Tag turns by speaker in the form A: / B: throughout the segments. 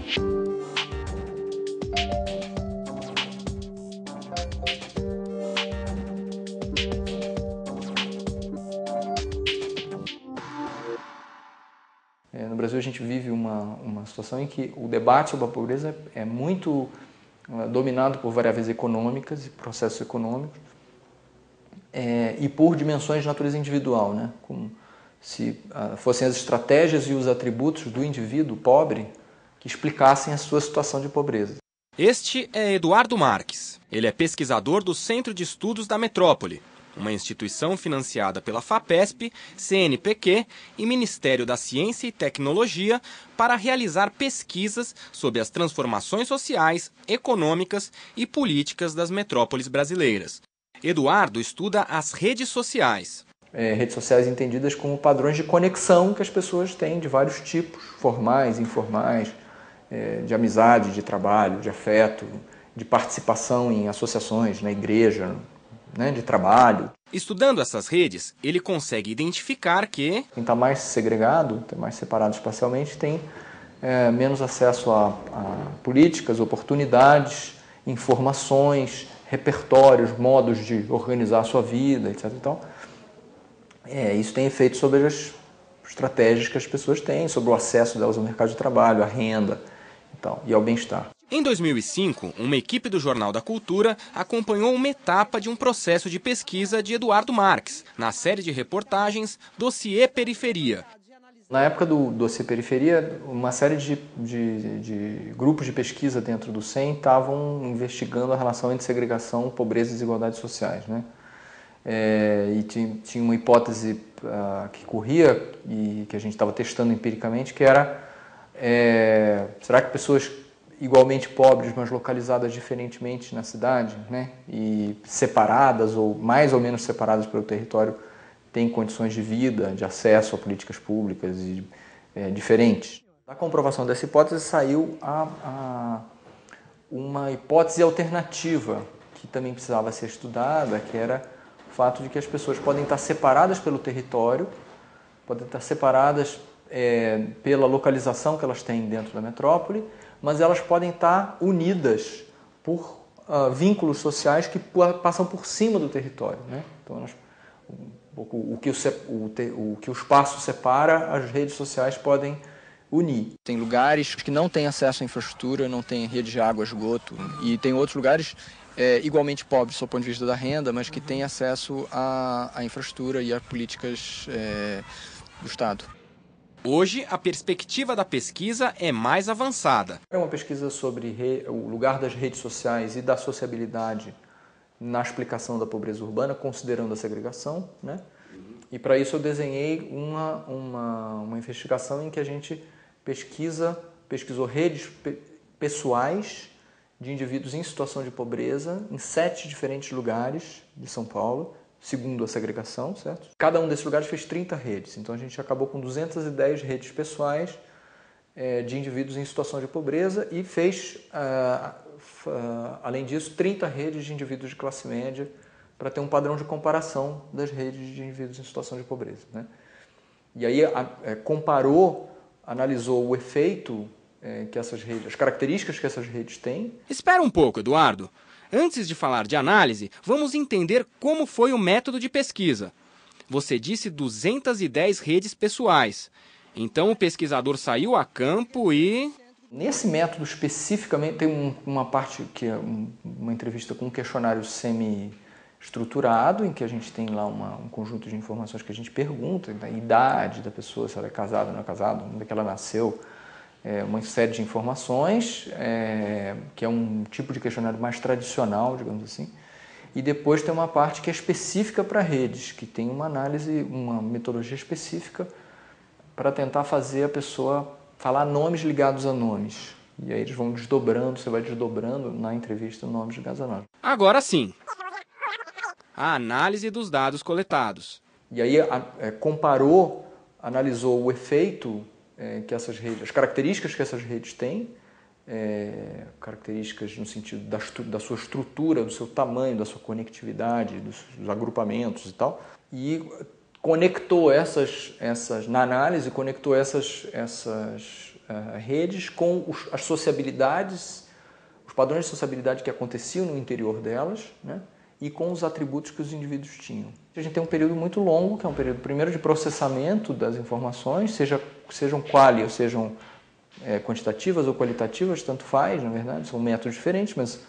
A: No Brasil a gente vive uma situação em que o debate sobre a pobreza é muito dominado por variáveis econômicas e processos econômicos e por dimensões de natureza individual, né? Como se fossem as estratégias e os atributos do indivíduo pobre que explicassem a sua situação de pobreza.
B: Este é Eduardo Marques. Ele é pesquisador do Centro de Estudos da Metrópole, uma instituição financiada pela FAPESP, CNPq e Ministério da Ciência e Tecnologia para realizar pesquisas sobre as transformações sociais, econômicas e políticas das metrópoles brasileiras. Eduardo estuda as redes sociais.
A: Redes sociais entendidas como padrões de conexão que as pessoas têm de vários tipos, formais, informais, de amizade, de trabalho, de afeto, de participação em associações, na igreja, né, de trabalho.
B: Estudando essas redes, ele consegue identificar que
A: quem está mais segregado, mais separado espacialmente, tem menos acesso a políticas, oportunidades, informações, repertórios, modos de organizar a sua vida, etc. Então, isso tem efeito sobre as estratégias que as pessoas têm, sobre o acesso delas ao mercado de trabalho, à renda e ao bem-estar.
B: Em 2005, uma equipe do Jornal da Cultura acompanhou uma etapa de um processo de pesquisa de Eduardo Marques, na série de reportagens Dossiê Periferia.
A: Na época do Dossiê Periferia, uma série de grupos de pesquisa dentro do CEM estavam investigando a relação entre segregação, pobreza e desigualdades sociais, né? E tinha uma hipótese que corria e que a gente estava testando empiricamente, que era será que pessoas igualmente pobres, mas localizadas diferentemente na cidade, né, e separadas ou mais ou menos separadas pelo território, têm condições de vida, de acesso a políticas públicas diferentes? Da comprovação dessa hipótese saiu uma hipótese alternativa que também precisava ser estudada, que era o fato de que as pessoas podem estar separadas pelo território, podem estar separadas pela localização que elas têm dentro da metrópole, mas elas podem estar unidas por vínculos sociais que passam por cima do território, né? Então, o que o espaço separa, as redes sociais podem unir. Tem lugares que não têm acesso à infraestrutura, não têm rede de água, esgoto, e tem outros lugares igualmente pobres do ponto de vista da renda, mas que têm acesso à infraestrutura e a políticas do Estado.
B: Hoje, a perspectiva da pesquisa é mais avançada.
A: É uma pesquisa sobre o lugar das redes sociais e da sociabilidade na explicação da pobreza urbana, considerando a segregação, né? E para isso eu desenhei uma investigação em que a gente pesquisou redes pessoais de indivíduos em situação de pobreza em 7 diferentes lugares de São Paulo, segundo a segregação, certo? Cada um desses lugares fez 30 redes, então a gente acabou com 210 redes pessoais de indivíduos em situação de pobreza e fez, além disso, 30 redes de indivíduos de classe média para ter um padrão de comparação das redes de indivíduos em situação de pobreza, né? E aí analisou o efeito que essas redes, as características que essas redes têm.
B: Espera um pouco, Eduardo. Antes de falar de análise, vamos entender como foi o método de pesquisa. Você disse 210 redes pessoais. Então o pesquisador saiu a campo e...
A: Nesse método especificamente tem uma parte que é uma entrevista com um questionário semi-estruturado, em que a gente tem lá um conjunto de informações que a gente pergunta, a idade da pessoa, se ela é casada ou não é casada, onde é que ela nasceu, uma série de informações, que é um tipo de questionário mais tradicional, digamos assim. E depois tem uma parte que é específica para redes, que tem uma análise, uma metodologia específica para tentar fazer a pessoa falar nomes ligados a nomes. E aí eles vão desdobrando, você vai desdobrando na entrevista nomes ligados a nomes.
B: Agora sim, a análise dos dados coletados.
A: E aí analisou o efeito que essas redes, as características que essas redes têm, características no sentido da sua estrutura, do seu tamanho, da sua conectividade, dos agrupamentos e tal, e conectou na análise, conectou essas redes com as sociabilidades, os padrões de sociabilidade que aconteciam no interior delas, né? E com os atributos que os indivíduos tinham. A gente tem um período muito longo, que é um período primeiro de processamento das informações, sejam quali ou sejam quantitativas ou qualitativas, tanto faz, na verdade, são métodos diferentes, mas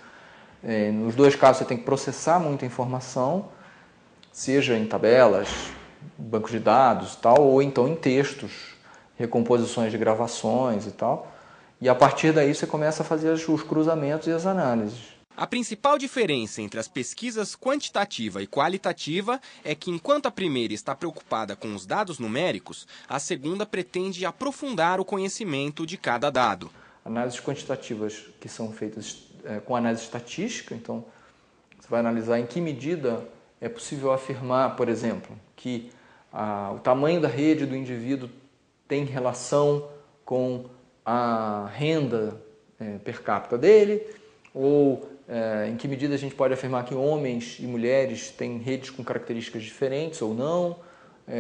A: nos dois casos você tem que processar muita informação, seja em tabelas, bancos de dados e tal, ou então em textos, recomposições de gravações e tal. E a partir daí você começa a fazer os cruzamentos e as análises.
B: A principal diferença entre as pesquisas quantitativa e qualitativa é que, enquanto a primeira está preocupada com os dados numéricos, a segunda pretende aprofundar o conhecimento de cada dado.
A: Análises quantitativas que são feitas com análise estatística, então você vai analisar em que medida é possível afirmar, por exemplo, que o tamanho da rede do indivíduo tem relação com a renda per capita dele, ou em que medida a gente pode afirmar que homens e mulheres têm redes com características diferentes ou não,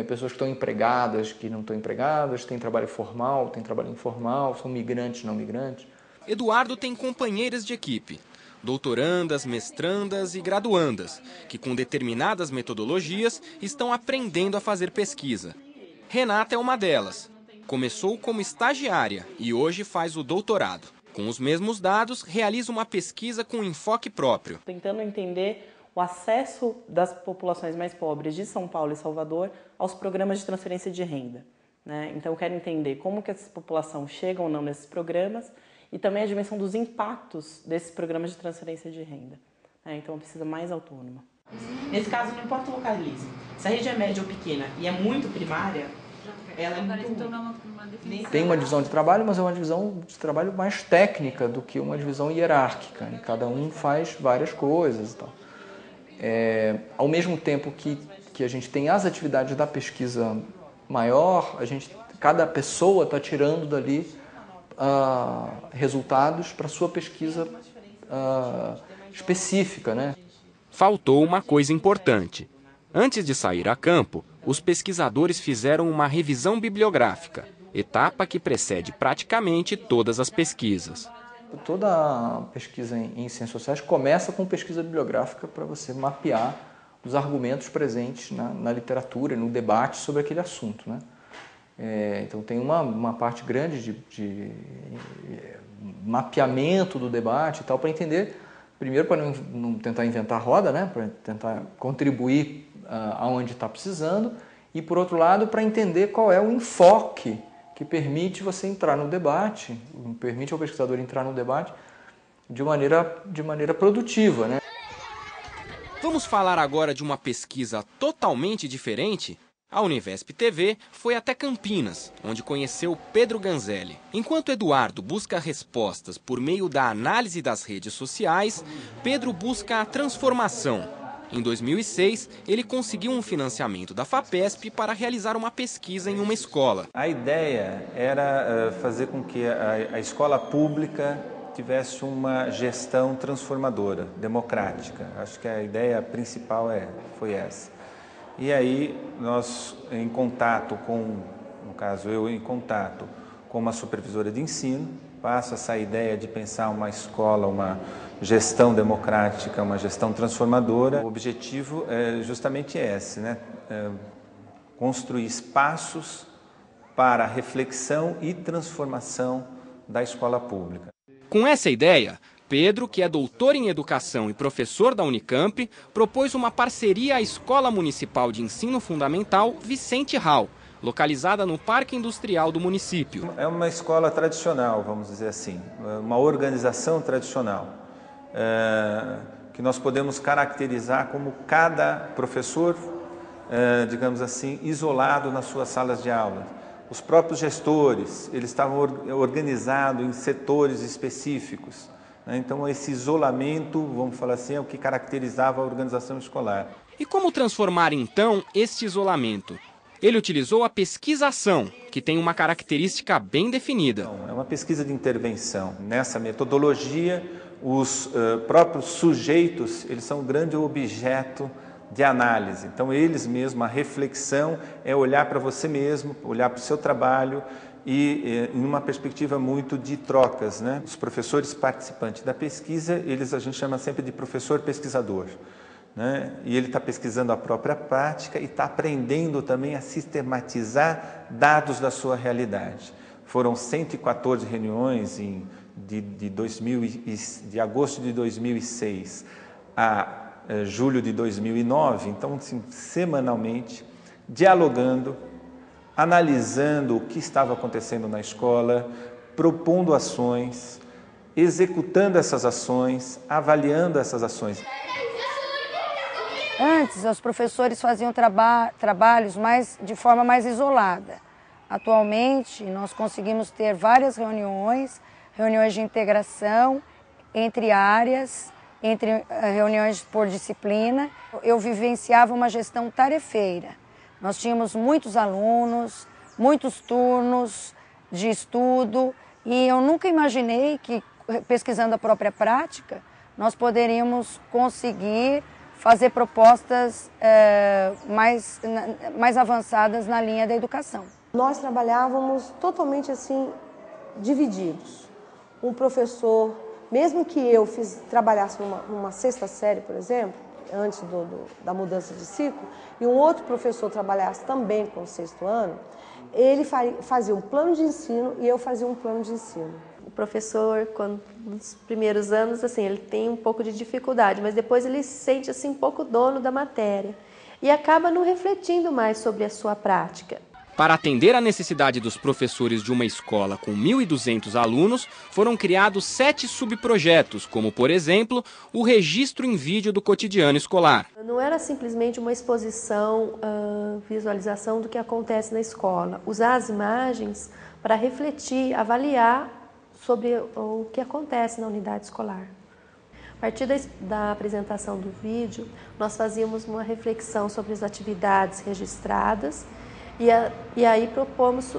A: pessoas que estão empregadas, que não estão empregadas, têm trabalho formal, têm trabalho informal, são migrantes, não migrantes.
B: Eduardo tem companheiras de equipe, doutorandas, mestrandas e graduandas, que com determinadas metodologias estão aprendendo a fazer pesquisa. Renata é uma delas. Começou como estagiária e hoje faz o doutorado. Com os mesmos dados, realiza uma pesquisa com enfoque próprio.
C: Tentando entender o acesso das populações mais pobres de São Paulo e Salvador aos programas de transferência de renda, né? Então eu quero entender como que essa população chega ou não nesses programas e também a dimensão dos impactos desses programas de transferência de renda, né? Então uma pesquisa mais autônoma. Nesse caso, não importa o localismo. Se a rede é média ou pequena e é muito primária, ela é muito...
A: Tem uma divisão de trabalho, mas é uma divisão de trabalho mais técnica do que uma divisão hierárquica. E cada um faz várias coisas e tal. Ao mesmo tempo que a gente tem as atividades da pesquisa maior, cada pessoa está tirando dali resultados para a sua pesquisa específica, né?
B: Faltou uma coisa importante. Antes de sair a campo, os pesquisadores fizeram uma revisão bibliográfica, etapa que precede praticamente todas as pesquisas.
A: Toda pesquisa em ciências sociais começa com pesquisa bibliográfica para você mapear os argumentos presentes na literatura, no debate sobre aquele assunto, né? Então tem uma parte grande de mapeamento do debate e tal, para entender, primeiro para não tentar inventar roda, né? Para tentar contribuir aonde está precisando, e por outro lado para entender qual é o enfoque que permite você entrar no debate, permite ao pesquisador entrar no debate de maneira produtiva, né?
B: Vamos falar agora de uma pesquisa totalmente diferente? A Univesp TV foi até Campinas, onde conheceu Pedro Ganzelli. Enquanto Eduardo busca respostas por meio da análise das redes sociais, Pedro busca a transformação. Em 2006, ele conseguiu um financiamento da FAPESP para realizar uma pesquisa em uma escola.
D: A ideia era fazer com que a escola pública tivesse uma gestão transformadora, democrática. Acho que a ideia principal foi essa. E aí nós, em contato eu em contato com uma supervisora de ensino, passo essa ideia de pensar uma escola, uma gestão democrática, uma gestão transformadora. O objetivo é justamente esse, né? Construir espaços para reflexão e transformação da escola pública.
B: Com essa ideia, Pedro, que é doutor em educação e professor da Unicamp, propôs uma parceria à Escola Municipal de Ensino Fundamental Vicente Hall, localizada no Parque Industrial do município.
D: É uma escola tradicional, vamos dizer assim, uma organização tradicional, que nós podemos caracterizar como cada professor, digamos assim, isolado nas suas salas de aula. Os próprios gestores, eles estavam organizados em setores específicos. Então, esse isolamento, vamos falar assim, é o que caracterizava a organização escolar.
B: E como transformar, então, este isolamento? Ele utilizou a pesquisação, que tem uma característica bem definida.
D: É uma pesquisa de intervenção. Nessa metodologia, os próprios sujeitos, eles são o grande objeto de análise. Então, eles mesmos, a reflexão é olhar para você mesmo, olhar para o seu trabalho e em uma perspectiva muito de trocas, né? Os professores participantes da pesquisa, a gente chama sempre de professor pesquisador, né? E ele está pesquisando a própria prática e está aprendendo também a sistematizar dados da sua realidade. Foram 114 reuniões de agosto de 2006 a julho de 2009, então, assim, semanalmente, dialogando, analisando o que estava acontecendo na escola, propondo ações, executando essas ações, avaliando essas ações.
E: Antes, os professores faziam trabalhos de forma mais isolada. Atualmente, nós conseguimos ter várias reuniões de integração entre áreas, entre reuniões por disciplina. Eu vivenciava uma gestão tarefeira. Nós tínhamos muitos alunos, muitos turnos de estudo e eu nunca imaginei que, pesquisando a própria prática, nós poderíamos conseguir fazer propostas mais avançadas na linha da educação.
F: Nós trabalhávamos totalmente assim, divididos. Um professor, mesmo que eu trabalhasse numa sexta série, por exemplo, antes da mudança de ciclo, e um outro professor trabalhasse também com o sexto ano, ele fazia um plano de ensino e eu fazia um plano de ensino.
G: O professor, nos primeiros anos, assim, ele tem um pouco de dificuldade, mas depois ele se sente assim, um pouco dono da matéria e acaba não refletindo mais sobre a sua prática.
B: Para atender à necessidade dos professores de uma escola com 1.200 alunos, foram criados 7 subprojetos, como, por exemplo, o registro em vídeo do cotidiano escolar.
G: Não era simplesmente uma exposição, visualização do que acontece na escola. Usar as imagens para refletir, avaliar sobre o que acontece na unidade escolar. A partir da apresentação do vídeo, nós fazíamos uma reflexão sobre as atividades registradas e aí propomos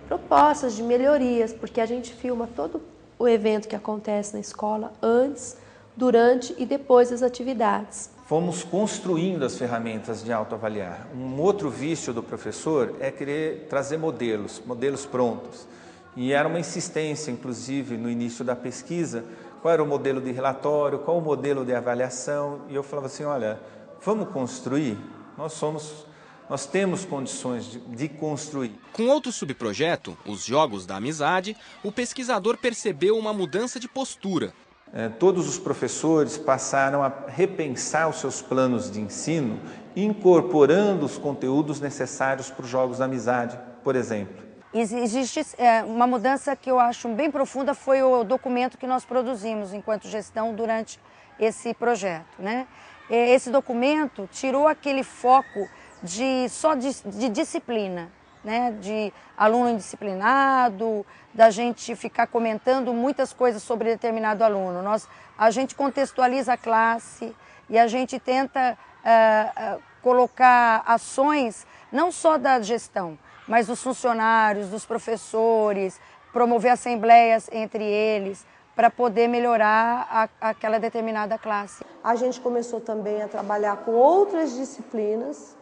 G: propostas de melhorias, porque a gente filma todo o evento que acontece na escola antes, durante e depois das atividades.
D: Fomos construindo as ferramentas de autoavaliar. Um outro vício do professor é querer trazer modelos prontos. E era uma insistência, inclusive, no início da pesquisa, qual era o modelo de relatório, qual o modelo de avaliação. E eu falava assim, olha, vamos construir, nós temos condições de construir.
B: Com outro subprojeto, os Jogos da Amizade, o pesquisador percebeu uma mudança de postura.
D: Todos os professores passaram a repensar os seus planos de ensino, incorporando os conteúdos necessários para os Jogos da Amizade, por exemplo.
E: Existe uma mudança que eu acho bem profunda, foi o documento que nós produzimos enquanto gestão durante esse projeto, né? Esse documento tirou aquele foco só de disciplina, né? De aluno indisciplinado, da gente ficar comentando muitas coisas sobre determinado aluno. A gente contextualiza a classe e a gente tenta colocar ações não só da gestão, mas dos funcionários, dos professores, promover assembleias entre eles, para poder melhorar aquela determinada classe.
F: A gente começou também a trabalhar com outras disciplinas,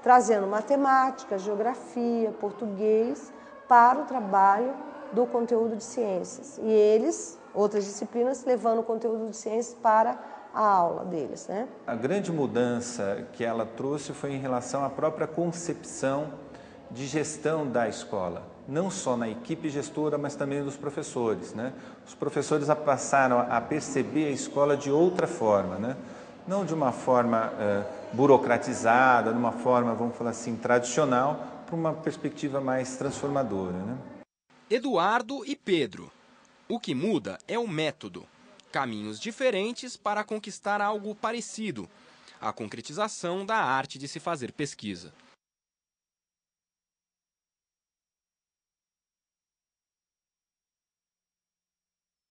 F: trazendo matemática, geografia, português, para o trabalho do conteúdo de ciências. E eles, outras disciplinas, levando o conteúdo de ciências para a aula deles, né?
D: A grande mudança que ela trouxe foi em relação à própria concepção de gestão da escola, não só na equipe gestora, mas também dos professores, né? Os professores passaram a perceber a escola de outra forma, né? Não de uma forma burocratizada, de uma forma, vamos falar assim, tradicional, para uma perspectiva mais transformadora, né?
B: Eduardo e Pedro. O que muda é o método. Caminhos diferentes para conquistar algo parecido. A concretização da arte de se fazer pesquisa.